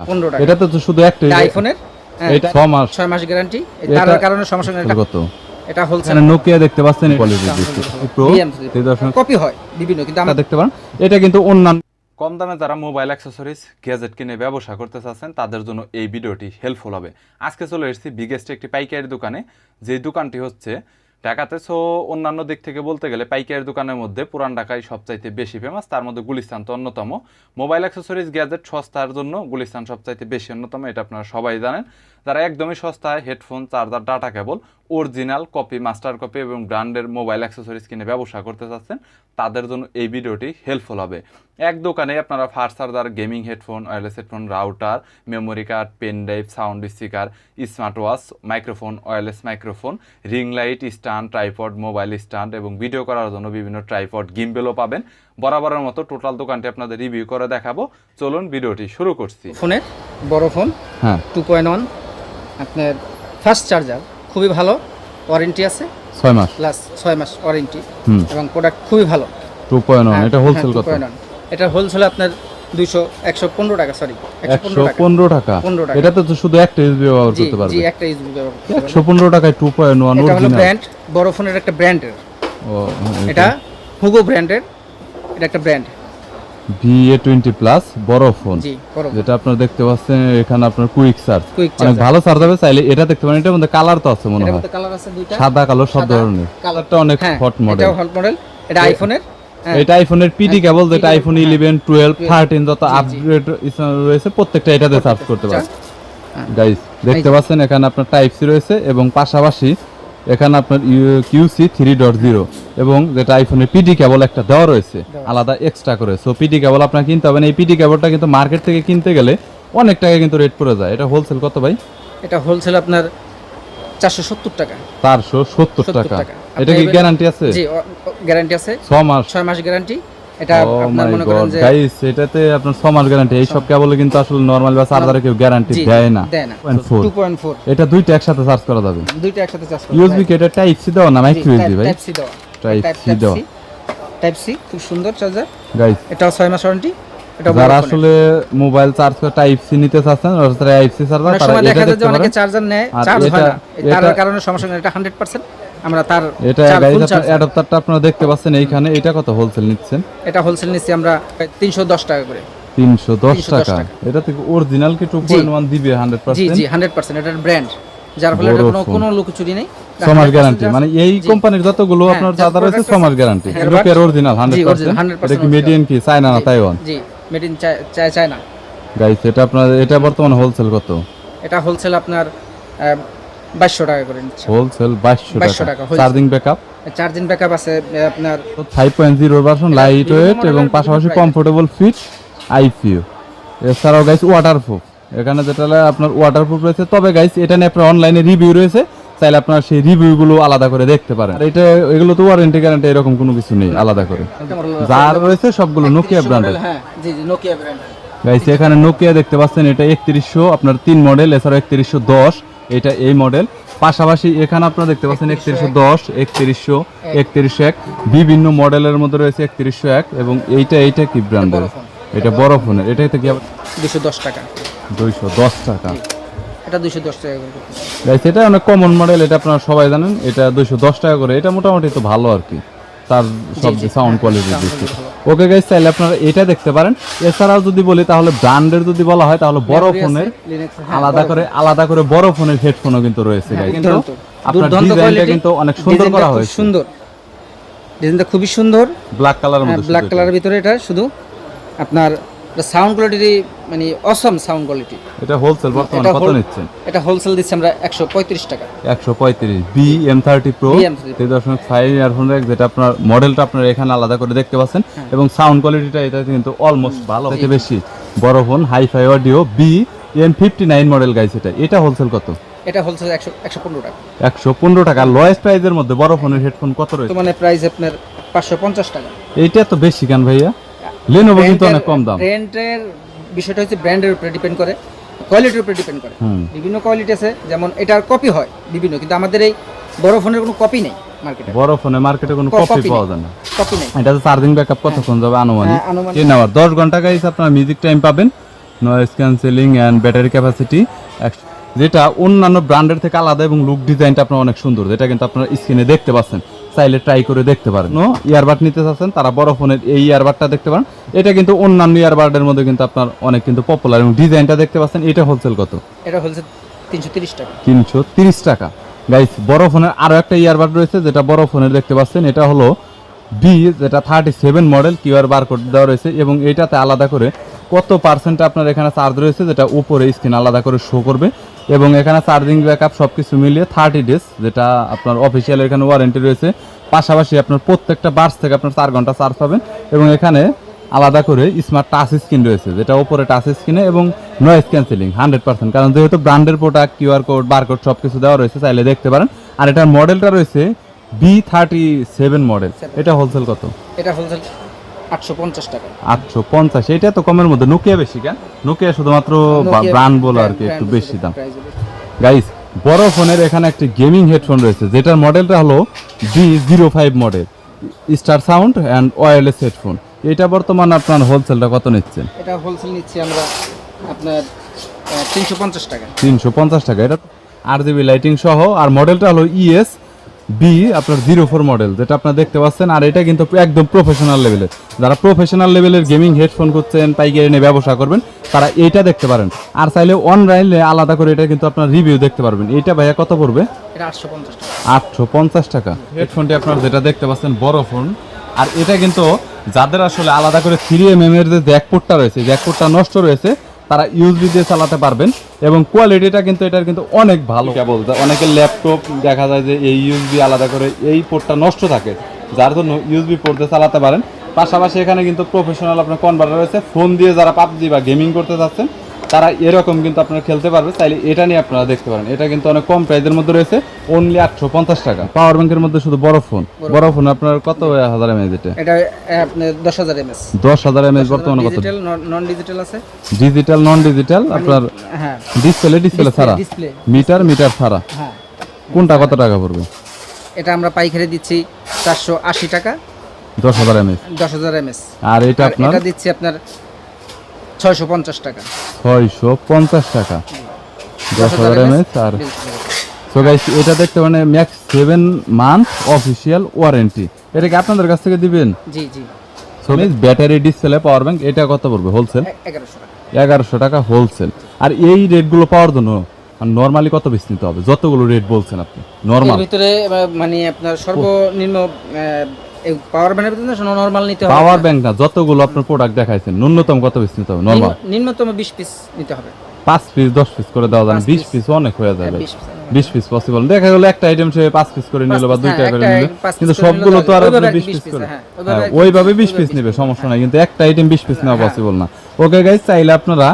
15 টাকা। এটা তো শুধু একটা আইফোনের এটা 6 মাস 6 মাস গ্যারান্টি। তার কারণে সমস্যা নেই। কত? এটা হোলসেল। এখানে নোকিয়া দেখতে পাচ্ছেন কোয়ালিটি প্রো কপি হয় বিভিন্ন, কিন্তু আমরা দেখতে পারেন এটা কিন্তু অন্যান্য কম দামে যারা মোবাইল অ্যাক্সেসরিজ গ্যাজেট কিনে ব্যবসা করতে চাচ্ছেন তাদের জন্য এই ভিডিওটি হেল্পফুল হবে। আজকে চলে এসেছি বিগেস্ট একটি পাইকারি দোকানে, যে দোকানটি হচ্ছে ঢাকাতে। সো অন্যান্য দিক থেকে বলতে গেলে পাইকারি দোকানের মধ্যে পুরান ঢাকায় সবচাইতে বেশি ফেমাস, তার মধ্যে গুলিস্তান তো অন্যতম। মোবাইল অ্যাক্সেসরিজ গ্যাজেট সস্তার জন্য গুলিস্তান সবচাইতে বেশি অন্যতম, এটা আপনারা সবাই জানেন। যারা একদমই সস্তায় headphone, charger, data cable, original copy, master copy এবং ব্র্যান্ডের মোবাইল অ্যাক্সেসরিজ কিনে ব্যবসা করতে চাচ্ছেন তাদের জন্য এই ভিডিওটি হেল্পফুল হবে। এক দোকানে আপনারা fast charger, gaming headphone, wireless headphone, router, memory card, pen drive, sound speaker, smart watch, microphone, wireless microphone, ring light, stand, tripod, mobile stand এবং ভিডিও করার জন্য বিভিন্ন ট্রাইপড, গিম্বেলও পাবেন। বরাবরের মতো টোটাল দোকানটি আপনাদের রিভিউ করে দেখাবো। চলুন ভিডিওটি শুরু করছি। ফোনের বড় ফোন, হ্যাঁ 2.1 আপনার ফাস্ট চার্জার, খুবই ভালো, ওয়ারেন্টি আছে 6 মাস প্লাস 6 মাস ওয়ারেন্টি এবং প্রোডাক্ট খুবই ভালো। 2.1 এটা হোলসেল কত? এটা হোলসেল আপনার 115 টাকা, সরি 115 টাকা। এটা তো শুধু একটা ইউএসবি ব্যবহার করতে পারবে। জি, একটা ইউএসবি ব্যবহার করতে পারবে। 115 টাকায় 2.1 এটা হলো অরিজিনাল ব্র্যান্ড, বড় ফোনের একটা ব্র্যান্ডের। ও এটা হুগো ব্র্যান্ডের, এটা একটা ব্র্যান্ড VA20 প্লাস বড় ফোন, জি বড়, যেটা আপনারা দেখতে পাচ্ছেন এখানে আপনার কুইক চার্জ, কুইক অনেক চার্জ, ভালো চার্জ হবে। চাইলে এটা দেখতে পারেন। এটার মধ্যে কালার তো আছে মনে এটার হয়, মধ্যে কালার আছে দুইটা, সাদা কালো সব ধরনের। কালারটা অনেক হট মডেল, এটাও হট মডেল। এটা আইফোনের, এটা আইফোনের পিডি কেবল, যেটা আইফোন 11, 12, 13 যত আপগ্রেড রয়েছে প্রত্যেকটা এটাতে চার্জ করতে পারবে। গাইস দেখতে পাচ্ছেন এখানে আপনার টাইপ সি রয়েছে এবং পাশাপাশি এখানে আপনার QC 3.0 এবং যেটা আইফোনের পিডি কেবল একটা দেওয়া রয়েছে আলাদা এক্সট্রা করে। সো পিডি কেবল আপনার কিনতে হবে না। এই পিডি কেবলটা কিন্তু মার্কেট থেকে কিনতে গেলে অনেক টাকা কিন্তু রেট পড়ে যায়। এটা হোলসেল কত ভাই? এটা হোলসেল আপনার 470 টাকা। 470 টাকা। এটা কি গ্যারান্টি আছে? জি গ্যারান্টি আছে, 6 মাস গ্যারান্টি। এটা আপনার মনে করেন যে গাইস এটাতে আপনার 6 মাস গ্যারান্টি। এই সব কেবলে কিন্তু আসলে নরমাল বা চার্জারে কেউ গ্যারান্টি দেয় না। 2.4 এটা দুইটা একসাথে চার্জ করা যাবে। দুইটা একসাথে চার্জ করা ইউএসবি কে এটা টাইপ সি দাও না মাইক্রো ইউএসবি ভাই? টাইপ সি দাও, টাইপ সি খুব সুন্দর চার্জার। গাইস এটাও 6 মাস ওয়ারেন্টি। এটা যারা আসলে মোবাইল চার্জ করে টাইপ সি নিতে চাচ্ছেন আর টাইপ সি চার্জার, তারা এটা দেখতে পারেন। অনেকে চার্জার নেয়, চার্জ হয় না, তার কারণে সমস্যা নেই। এটা 100% আমরা তার এটা গাইস আপনার অ্যাডাপ্টারটা আপনারা দেখতে পাচ্ছেন এইখানে। এটা কত হোলসেল নিচ্ছেন? এটা হোলসেল নিচ্ছি আমরা 310 টাকা করে। 310 টাকা। এটা থেকে অরিজিনাল কি 2.1 দিবে 100%? জি জি 100%। এটার ব্র্যান্ড, যার ফলে এটা কোনো লুকোচুরি নেই। 6 মাস গ্যারান্টি, মানে এই কোম্পানির যতগুলো আপনার চার্জার আছে 6 মাস গ্যারান্টি। নোকিয়ার অরিজিনাল 100%। এটা কি মেড ইন কি চায়না না Taiwan? G made in China. Guys এটা আপনার এটা বর্তমানে হোলসেল কত? এটা হোলসেল আপনার 2200 টাকা করে নিচ্ছে। হোলসেল 2200 টাকা। Charging backup? চার্জিং ব্যাকআপ আছে আপনার 5.0 ভার্সন, লাইট ওয়েট এবং পাশাপাশি কমফোর্টেবল ফিট, আইপিও। এছাড়াও গাইস ওয়াটারপ্রুফ, এখানে যেটা আপনার ওয়াটারপ্রুফ রয়েছে। তবে গাইস এটা নিয়ে আপনার অনলাইনে রিভিউ রয়েছে, চাইলে আপনারা সেই রিভিউগুলো আলাদা করে দেখতে পারেন। আর এটা এগুলো তো ওয়ারেন্টি গ্যারান্টি এরকম কোনো কিছু নেই আলাদা করে। যার রয়েছে সবগুলো নোকিয়া ব্র্যান্ডের। হ্যাঁ জি জি নোকিয়া ব্র্যান্ডের। গাইস এখানে নোকিয়া দেখতে পাচ্ছেন, এটা 3100 আপনার 3 মডেল, এছাড়া 3110 এটা এই মডেল। পাশাপাশি এখানে আপনারা দেখতে পাচ্ছেন 3110, 3100, 3101 বিভিন্ন মডেলের মধ্যে রয়েছে 3101 এবং এইটা কি ব্র্যান্ডের? এটা বড় ফোনের। এটা থেকে 210 টাকা। 210 টাকা। এটা 210 টাকা করে। গাইস এটা অনেক কমন মডেল, এটা আপনারা সবাই জানেন। এটা 210 টাকা করে। এটা মোটামুটি তো ভালো আর কি, তার সব সাউন্ড কোয়ালিটি দিচ্ছে। ওকে গাইস চাইলে আপনারা এটা দেখতে পারেন। এছাড়াও যদি বলি তাহলে ব্র্যান্ডের যদি বলা হয় তাহলে বড় ফোনের আলাদা করে বড় ফোনের হেডফোনও কিন্তু রয়েছে গাইস। কিন্তু আপনার ডিজাইনটা কিন্তু অনেক সুন্দর করা হয়েছে। সুন্দর ডিজাইনটা খুবই সুন্দর, ব্ল্যাক কালারের মধ্যে। ব্ল্যাক কালারের ভিতরে এটা শুধু আপনার সাউন্ড কোয়ালিটি মানে অসাম সাউন্ড কোয়ালিটি। এটা হোলসেল বর্তমানে কত নিচ্ছেন? এটা হোলসেল দিচ্ছি আমরা 135 টাকা। 135 BM30 Pro 3.5 ইয়ারফোন জ্যাক, যেটা আপনার মডেলটা আপনারা এখানে আলাদা করে দেখতে পাচ্ছেন এবং সাউন্ড কোয়ালিটিটা এটা কিন্তু অলমোস্ট ভালো থেকে বেশি। বড় phone, hifi audio, BM59 model guys. এটা হোলসেল কত? এটা হোলসেল 115 টাকা। 115 টাকা। লয়েস্ট প্রাইসের মধ্যে বড় ফোনের হেডফোন কত রয়েছে? তো মানে প্রাইস আপনার 550 টাকা। এইটা তো বেশি কেন ভাইয়া? Lenovo কিন্তু অনেক কম দাম। ব্র্যান্ডের বিষয়টা হচ্ছে ব্র্যান্ডের উপরে ডিপেন্ড করে, কোয়ালিটির উপরে ডিপেন্ড করে। বিভিন্ন কোয়ালিটি আছে, যেমন এটার কপি হয় বিভিন্ন, কিন্তু আমাদের এই বড় ফোনের কোনো কপি নেই মার্কেটে। বড় ফোনে মার্কেটে কোনো কপি পাওয়া যায় না। কপি নেই। এটা চার্জিং ব্যাকআপ কতক্ষণ যাবে আনুমানিক? 10 ঘন্টা গাইস আপনারা মিউজিক টাইম পাবেন। Noise cancelling and battery capacity, যেটা অন্যান্য ব্র্যান্ডের থেকে আলাদা এবং লুক ডিজাইনটা আপনার অনেক সুন্দর, যেটা কিন্তু আপনার স্ক্রিনে দেখতে পাচ্ছেন, চাইলে ট্রাই করে দেখতে পারেন। ইয়ারবাড নিতে চাচ্ছেন তারা বড় ফোনের এই ইয়ারবাডটা দেখতে পারেন, এটা কিন্তু অন্যান্য ইয়ারবাডের মধ্যে কিন্তু আপনার অনেক কিন্তু পপুলার, এবং ডিজাইনটা দেখতে পাচ্ছেন। এটা হোলসেল কত? এটা হোলসেল 330 টাকা। 330 টাকা। গাইস, বড় ফোনের আরো একটা ইয়ারবাড রয়েছে, যেটা বড় ফোনের দেখতে পাচ্ছেন, এটা হলো বি, যেটা 37 মডেল, কিউআর বারকোড দেওয়া রয়েছে, এবং এটাতে আলাদা করে কত পার্সেন্ট আপনার এখানে চার্জ রয়েছে, যেটা উপরে স্ক্রিন আলাদা করে শো করবে, এবং এখানে চার্জিং ব্যাকআপ সবকিছু মিলিয়ে 30 ডেজ, যেটা আপনার অফিসিয়াল এখানে ওয়ারেন্টি রয়েছে। পাশাপাশি আপনার প্রত্যেকটা বার্স থেকে আপনার 4 ঘন্টা চার্জ পাবেন, এবং এখানে আলাদা করে স্মার্ট টাচ স্ক্রিন রয়েছে, যেটা উপরে টাচ স্ক্রিনে, এবং নয়েজ ক্যান্সেলিং 100%, কারণ যেহেতু ব্র্যান্ডের প্রোডাক্ট, কিউআর কোড, বারকোড সবকিছু দেওয়া রয়েছে, চাইলে দেখতে পারেন। আর এটার মডেলটা রয়েছে B37 মডেল। এটা হোলসেল কত? এটা হোলসেল 850 টাকা। 850। এটা তো কমের মধ্যে। নোকিয়া বেশি কেন? নোকিয়া শুধুমাত্র ব্র্যান্ড বলে আর কি একটু বেশি দাম। গাইস, বড় ফোনের এখানে একটি গেমিং হেডফোন রয়েছে, যেটার মডেলটা হলো B05 model, star sound and wireless headphone. এটা বর্তমানে আপনার হোলসেলটা কত নিচ্ছেন? এটা হোলসেল নিচ্ছি আমরা আপনার 350 টাকা। 350 টাকা। এটা 8GB লাইটিং সহ, আর মডেলটা হলো ES B আপনার 04 মডেল, যেটা আপনারা দেখতে পাচ্ছেন। আর এটা কিন্তু একদম প্রফেশনাল লেভেলের, যারা প্রফেশনাল লেভেলের গেমিং হেডফোন করছেন, পাইকারি নিয়ে ব্যবসা করবেন, তারা এইটা দেখতে পারেন। আর চাইলে অনলাইনে আলাদা করে এটা কিন্তু আপনার রিভিউ দেখতে পারবেন। এইটা ভাইয়া কত পড়বে? এটা 850 টাকা। 850 টাকা। হেডফোনটি আপনারা যেটা দেখতে পাচ্ছেন বড় ফোন, আর এটা কিন্তু যাদের আসলে আলাদা করে 3mm এর যে জ্যাকপোর্টটা রয়েছে, জ্যাকপোর্টটা নষ্ট রয়েছে, তারা ইউএসবি দিয়ে চালাতে পারবেন, এবং কোয়ালিটিটা কিন্তু এটার কিন্তু অনেক ভালো। কেবল অনেকের ল্যাপটপ দেখা যায় যে এই ইউএসবি আলাদা করে এই পোর্টটা নষ্ট থাকে, যার জন্য ইউএসবি পোর্ট দিয়ে চালাতে পারেন। পাশাপাশি এখানে কিন্তু প্রফেশনাল আপনার কনভার্টার রয়েছে, ফোন দিয়ে যারা পাবজি বা গেমিং করতে চাচ্ছেন তারা এরকম কিন্তু আপনারা খেলতে পারবে, চাইলে এটা নিয়ে আপনারা দেখতে পারেন। এটা কিন্তু অনেক কম প্রাইসের মধ্যে রয়েছে, অনলি 850 টাকা। পাওয়ার ব্যাংকের মধ্যে শুধু বড় ফোন আপনার কত 1000 mAh? এটা আপনার 10000 mAh। 10000 mAh বর্তমানে কত? ডিজিটাল নন ডিজিটাল আছে। ডিজিটাল নন ডিজিটাল আপনার, হ্যাঁ, ডিসপ্লে ছাড়া, মিটার ছাড়া। হ্যাঁ, কোনটা কত টাকা পড়বে? এটা আমরা পাইকারি দিচ্ছি 480 টাকা। 10000 mAh। 10000 mAh। আর এটা আপনার? এটা দিচ্ছি আপনার 650 টাকা। 650 টাকা 10000 mAh। আর সো গাইস, এটা দেখতে মানে ম্যাক্স 7 মান্থ অফিশিয়াল ওয়ারেন্টি। এটা কি আপনাদের কাছ থেকে দিবেন? জি জি। So guys, battery, display, power bank, এটা কত পড়বে হোলসেল? 1100 টাকা। 1100 টাকা হোলসেল। আর এই রেটগুলো পাওয়ার জন্য নরমালি কত পিস নিতে হবে? যতগুলো রেট বলছেন আপনি নরমাল, এর ভিতরে মানে আপনার সর্বনিম্ন পাওয়ার ব্যাংকের ভিতরে নরমাল নিতে হবে। পাওয়ার ব্যাংক না, যতগুলো আপনার প্রোডাক্ট দেখাইছেন ন্যূনতম কত পিস নিতে হবে নরমাল? নিম্নতম 20 পিস নিতে হবে। 5 পিস 10 পিস করে দেওয়া যায় না? 20 পিস অনেক হয়ে যাবে। 20 পিস পসিবল। দেখা গেল একটা আইটেম সে 5 পিস করে নিল বা 2টা করে নিল, কিন্তু সবগুলো তো আর আপনি 20 পিস করে, ওইভাবে 20 পিস নেবে, সমস্যা নাই, কিন্তু একটা আইটেম 20 পিস নেওয়া পসিবল না। ওকে গাইস, চাইলে আপনারা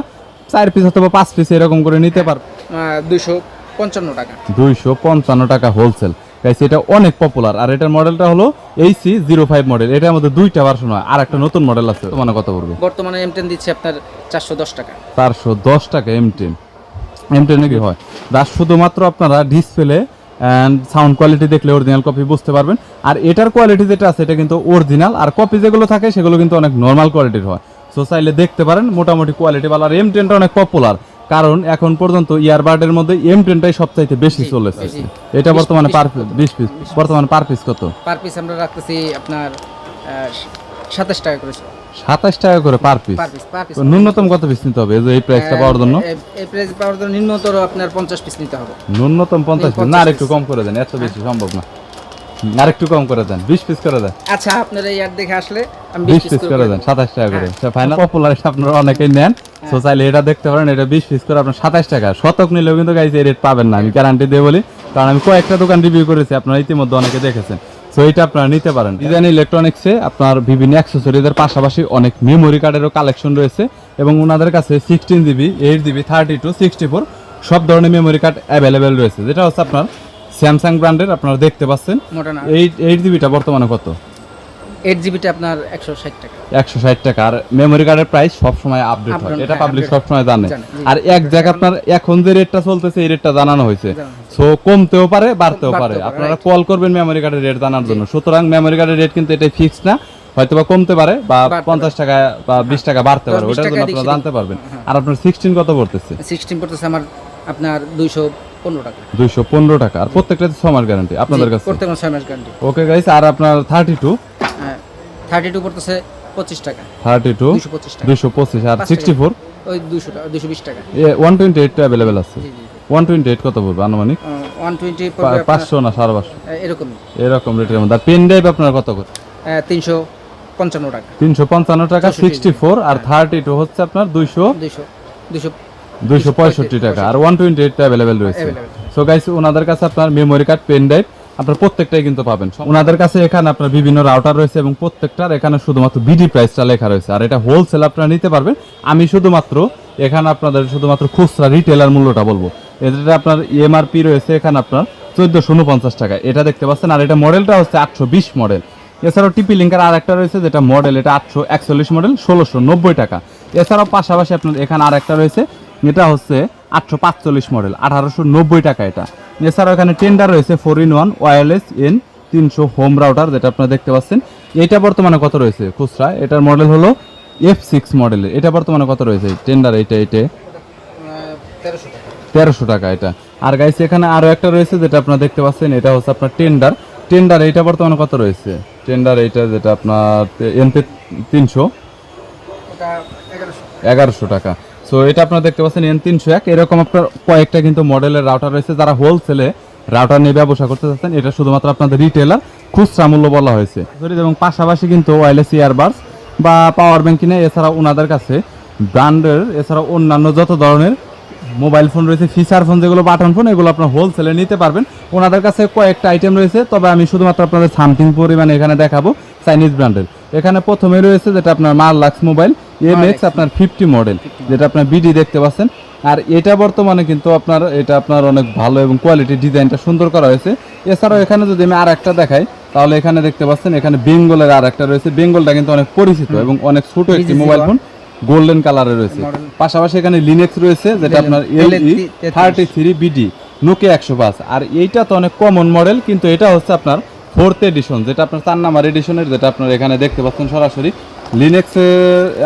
4 পিস অথবা 5 পিস এরকম করে নিতে পারবেন। 255 টাকা। 255 টাকা হোলসেল। গাইস, এটা অনেক পপুলার। আর এটার মডেলটা হলো AC05 মডেল। এটার মধ্যে 2টা ভার্সন হয়, আর একটা নতুন মডেল আছে। মানে কত পড়বে? বর্তমানে M10 দিচ্ছে আপনার 410 টাকা। 410 টাকা M10 কি হয়? যা শুধুমাত্র আপনারা ডিসপ্লে অ্যান্ড সাউন্ড কোয়ালিটি দেখলে অরিজিনাল কপি বুঝতে পারবেন। আর এটার কোয়ালিটি যেটা আছে এটা কিন্তু অরিজিনাল, আর কপি যেগুলো থাকে সেগুলো কিন্তু অনেক নর্মাল কোয়ালিটির হয়। সো চাইলে দেখতে পারেন, মোটামুটি কোয়ালিটি ভালো। আর M10টা অনেক পপুলার, কারণ এখন পর্যন্ত ইয়ারবাডের মধ্যে M10টাই সবচাইতে বেশি চলেছে। এটা বর্তমানে পার 20 পিস, বর্তমানে পার পিস কত? পার পিস আমরা রাখতেছি আপনার 27 টাকা করে। 27 টাকা করে পার পিস। ন্যূনতম কত পিস নিতে হবে এই প্রাইসটা পাওয়ার জন্য? এই প্রাইস পাওয়ার জন্য ন্যূনতম আপনার 50 পিস নিতে হবে। ন্যূনতম 50 পিস না? আর একটু কম করে দেন, এত বেশি সম্ভব না। আর একটু কম করে দেন, 20 পিস করে দেন। আচ্ছা, আপনারা এই অ্যাড দেখে আসলে আমি 20 পিস করে দেন, 27 টাকা করে। ফাইনাল পপুলার আপনারা অনেকেই নেন, সো চাইলে এটা দেখতে পারেন। এটা 20 পিস করে আপনার 27 টাকা। শতক নিলেও কিন্তু গাইস এই রেট পাবেন না, আমি গ্যারান্টি দিয়ে বলি, কারণ আমি কয়েকটা দোকান রিভিউ করেছি, আপনারা ইতিমধ্যে অনেকে দেখেছেন। সো এটা আপনারা নিতে পারেন। ডিজাইন ইলেকট্রনিক্সে আপনার বিভিন্ন অ্যাকসেসরিজের পাশাপাশি অনেক মেমোরি কার্ডেরও কালেকশন রয়েছে, এবং ওনাদের কাছে 16GB, 8GB, 32, 64 সব ধরনের মেমোরি কার্ড অ্যাভেলেবেল রয়েছে। যেটা হচ্ছে আপনার স্যামসাং ব্র্যান্ডের, আপনারা দেখতে পাচ্ছেন। 8GBটা বর্তমানে কত? 8GBটা আপনার 160 টাকা। 160 টাকা। আর মেমোরি কার্ডের প্রাইস সব সময় আপডেট হয়, এটা পাবলিক সব সময় জানে। আর এক জায়গা আপনার এখন যে রেটটা চলতেছে এই রেটটা জানানো হয়েছে, সো কমতেও পারে বাড়তেও পারে। আপনারা কল করবেন মেমোরি কার্ডের রেট জানার জন্য। সুতরাং মেমোরি কার্ডের রেট কিন্তু এটা ফিক্সড না, হয়তো বা কমতে পারে বা বাড়তে 50 টাকা বা 20 টাকা বাড়তে পারে, 10-20 ওটার জন্য টাকা আপনারা এদিক জানতে পারবেন। আর আপনার 16 কত পড়তেছে? 16 পড়তেছে আমার আপনার 215 টাকা। 215 টাকা। আর প্রত্যেকটাতে 6 মাস গ্যারান্টি আপনাদের কাছে? প্রত্যেক মাসে 6 মাস গ্যারান্টি। ওকে গাইস, আর আপনার 32 পড়তেছে 25 টাকা। 32 225 টাকা। 225 আর 5 টাকা। 64 ওই 200 টাকা, 220 টাকা। 128 টা अवेलेबल আছে। জি জি। 128 কত পড়বে আনুমানিক? 120 পড়বে আপনার 500 না 550 এরকমই। এরকম রেটের মধ্যে। আর পেন ড্রাইভ আপনার কত করে? 355 টাকা। 355 টাকা। 64 64 আর 32 হচ্ছে আপনার 265 265 টাকা। আর 128 টা अवेलेबल রয়েছে। Available। সো গাইস, ওনাদের কাছে আপনার মেমোরি কার্ড, পেন ড্রাইভ আপনার প্রত্যেকটাই কিন্তু পাবেন। ওনাদের কাছে এখানে আপনার বিভিন্ন রাউটার রয়েছে এবং প্রত্যেকটার এখানে শুধুমাত্র বিডি প্রাইসটা লেখা রয়েছে। আর এটা হোলসেল আপনারা নিতে পারবেন। আমি শুধুমাত্র এখানে আপনাদের শুধুমাত্র খুচরা রিটেলার মূল্যটা বলবো। এটা আপনার এমআরপি রয়েছে এখানে আপনার 1449 টাকা, এটা দেখতে পাচ্ছেন। আর এটা মডেলটা হচ্ছে 820 মডেল। এছাড়াও টিপি লিঙ্কের আর একটা রয়েছে যেটা মডেল, এটা 841 মডেল, 1690 টাকা। এছাড়াও পাশাপাশি আপনার এখানে আর একটা রয়েছে, এটা হচ্ছে 845 মডেল, 1890 টাকা এটা। এছাড়াও এখানে টেন্ডার রয়েছে 4-in-1 wireless N300 home router, যেটা আপনারা দেখতে পাচ্ছেন। এটা বর্তমানে কত রয়েছে খুচরা? এটার মডেল হলো F6 মডেলের। এটা বর্তমানে কত রয়েছে টেন্ডার? এটা 1300 টাকা এটা। আর গাইস, এখানে আরো একটা রয়েছে যেটা আপনারা দেখতে পাচ্ছেন, এটা হচ্ছে আপনার টেন্ডার এটা বর্তমানে কত রয়েছে? টেন্ডার এটা যেটা আপনার N300 এটা 1100 টাকা। সো এটা আপনারা দেখতে পাচ্ছেন N301। এরকম আপনার কয়েকটা কিন্তু মডেলের রাউটার রয়েছে। যারা হোলসেলে রাউটার নিয়ে ব্যবসা করতে চাচ্ছেন, এটা শুধুমাত্র আপনাদের রিটেলার খুচরা মূল্য বলা হয়েছে। এবং পাশাপাশি কিন্তু ওয়্যারলেস ইয়ারবাডস বা পাওয়ার ব্যাংক কিনে, এছাড়াও ওনাদের কাছে ব্র্যান্ডের এছাড়াও অন্যান্য যত ধরনের মোবাইল ফোন রয়েছে, ফিচার ফোন যেগুলো বাটন ফোন, এগুলো আপনার হোলসেলে নিতে পারবেন। ওনাদের কাছে কয়েকটা আইটেম রয়েছে, তবে আমি শুধুমাত্র আপনাদের সামথিং পরিমাণে এখানে দেখাবো চাইনিজ ব্র্যান্ডের। এখানে প্রথমে রয়েছে যেটা আপনার মারলাক্স মোবাইল MX আপনার 50 মডেল, যেটা আপনার বিডি দেখতে পাচ্ছেন। আর এটা বর্তমানে কিন্তু এটা আপনার অনেক ভালো এবং কোয়ালিটি, ডিজাইনটা সুন্দর করা হয়েছে। এছাড়াও এখানে যদি আমি আর একটা দেখাই, তাহলে এখানে দেখতে পাচ্ছেন এখানে বেঙ্গলের আর একটা রয়েছে। বেঙ্গলটা কিন্তু অনেক পরিচিত এবং অনেক ছোট একটি মোবাইল ফোন, গোল্ডেন কালারে রয়েছে। পাশাপাশি এখানে লিনেক্স রয়েছে যেটা আপনার LE33BD নোকিয়া 105। আর এইটা তো অনেক কমন মডেল, কিন্তু এটা হচ্ছে আপনার 4th এডিশন, যেটা আপনার 4 নাম্বার এডিশনের, যেটা আপনার এখানে দেখতে পাচ্ছেন সরাসরি লিনেক্স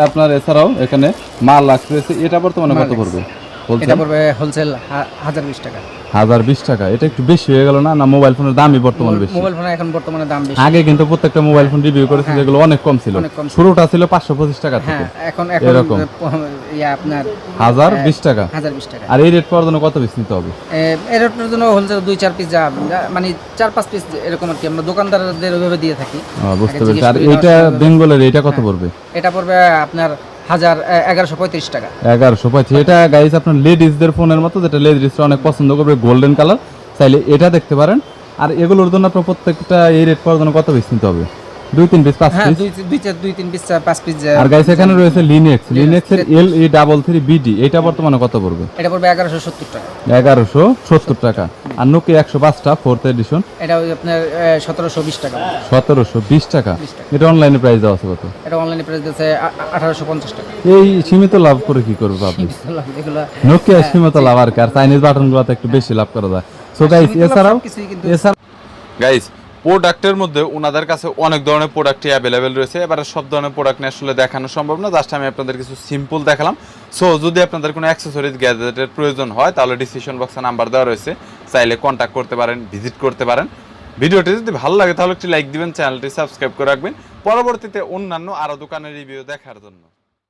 আপনার। এছাড়াও এখানে মারলাক্স রয়েছে। এটা বর্তমানে কত পড়বে? এটা পড়বে হোলসেল 1020 টাকা। 1020 টাকা। এটা একটু বেশি হয়ে গেল না? না মোবাইল ফোনের দামই বর্তমানে বেশি? মোবাইল ফোনের এখন বর্তমানে দাম বেশি। আগে কিন্তু প্রত্যেকটা মোবাইল ফোন রিভিউ করেছে যেগুলো অনেক কম ছিল। শুরুটা ছিল 525 টাকা থেকে। হ্যাঁ, এখন এরকম আপনার 1020 টাকা। 1020 টাকা। আর এই রেট পাওয়ার জন্য কত পিস নিতে হবে? এই রেটের জন্য হোলসেল 2-4 পিস মানে 4-5 পিস এরকম আর কি আমরা দোকানদারদের ওইভাবে দিয়ে থাকি। বুঝতে পেরেছি। আর এইটা বেঙ্গলের এটা কত পড়বে? এটা পড়বে আপনার 1135 টাকা। 1135। এটা গাইস আপনার লেডিসদের ফোনের মতো, যেটা লেডিসরা অনেক পছন্দ করবে, গোল্ডেন কালার, চাইলে এটা দেখতে পারেন। আর এগুলোর জন্য আপনার প্রত্যেকটা এই রেট পাওয়ার জন্য কত পিস নিতে হবে? 2-3 পিস, 5 হ্যাঁ, পিস? 2-3 piece, 5 piece. আর গাইস এখানে রয়েছে লিনেক্সের LE33BD। এটা বর্তমানে কত পড়বে? এটা পড়বে 1170 টাকা। 1170 টাকা। আর নোকিয়া 105টা 4th এডিশন, এটা ওই আপনার 1720 টাকা। 1720 টাকা। এটা অনলাইনে প্রাইস দেওয়া আছে কত? এটা অনলাইনে প্রাইস দিয়েছে 1850 টাকা। এই সীমিত লাভ করে কি করবে আপনি? এগুলো নোকিয়া সীমিত লাভ আর কি, আর চাইনিজ বাটনগুলোতে একটু বেশি লাভ করা যায়। সো গাইস, এছাড়াও গাইস প্রোডাক্টের মধ্যে ওনাদের কাছে অনেক ধরনের প্রোডাক্টই অ্যাভেলেবেল রয়েছে। এবারে সব ধরনের প্রোডাক্ট নিয়ে আসলে দেখানো সম্ভব না, জাস্ট আমি আপনাদের কিছু সিম্পল দেখালাম। সো যদি আপনাদের কোনো অ্যাক্সেসরিজ গ্যাজেটের প্রয়োজন হয়, তাহলে ডিসক্রিপশন বক্সে নাম্বার দেওয়া রয়েছে, চাইলে কন্ট্যাক্ট করতে পারেন, ভিজিট করতে পারেন। ভিডিওটি যদি ভালো লাগে তাহলে একটি লাইক দিবেন, চ্যানেলটি সাবস্ক্রাইব করে রাখবেন পরবর্তীতে অন্যান্য আরও দোকানের রিভিউ দেখার জন্য।